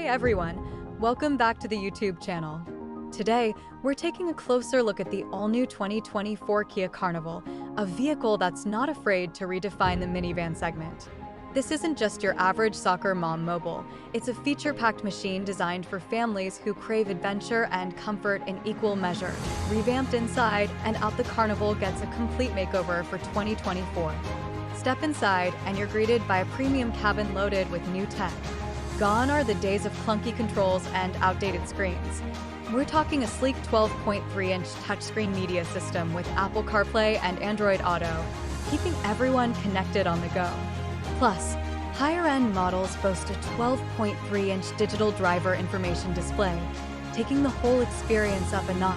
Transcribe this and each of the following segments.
Hey everyone, welcome back to the YouTube channel. Today, we're taking a closer look at the all-new 2024 Kia Carnival, a vehicle that's not afraid to redefine the minivan segment. This isn't just your average soccer mom mobile, it's a feature-packed machine designed for families who crave adventure and comfort in equal measure. Revamped inside and out, the Carnival gets a complete makeover for 2024. Step inside and you're greeted by a premium cabin loaded with new tech. Gone are the days of clunky controls and outdated screens. We're talking a sleek 12.3-inch touchscreen media system with Apple CarPlay and Android Auto, keeping everyone connected on the go. Plus, higher-end models boast a 12.3-inch digital driver information display, taking the whole experience up a notch.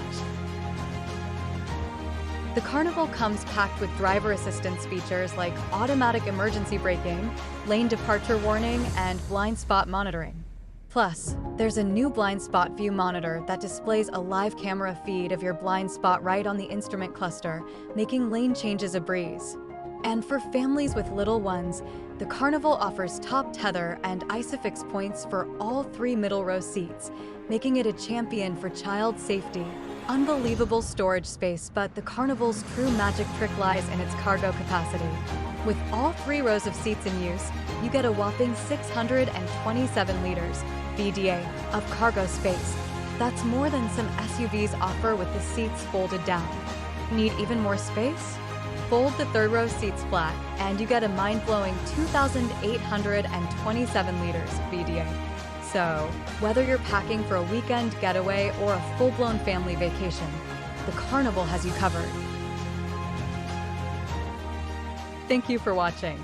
The Carnival comes packed with driver assistance features like automatic emergency braking, lane departure warning, and blind spot monitoring. Plus, there's a new blind spot view monitor that displays a live camera feed of your blind spot right on the instrument cluster, making lane changes a breeze. And for families with little ones, the Carnival offers top tether and ISOFIX points for all 3 middle row seats, making it a champion for child safety. Unbelievable storage space, but the Carnival's true magic trick lies in its cargo capacity. With all 3 rows of seats in use, you get a whopping 627 liters (VDA) of cargo space. That's more than some SUVs offer with the seats folded down. Need even more space? Fold the 3rd row seats flat, and you get a mind-blowing 2,827 liters VDA. So, whether you're packing for a weekend getaway or a full-blown family vacation, the Carnival has you covered. Thank you for watching.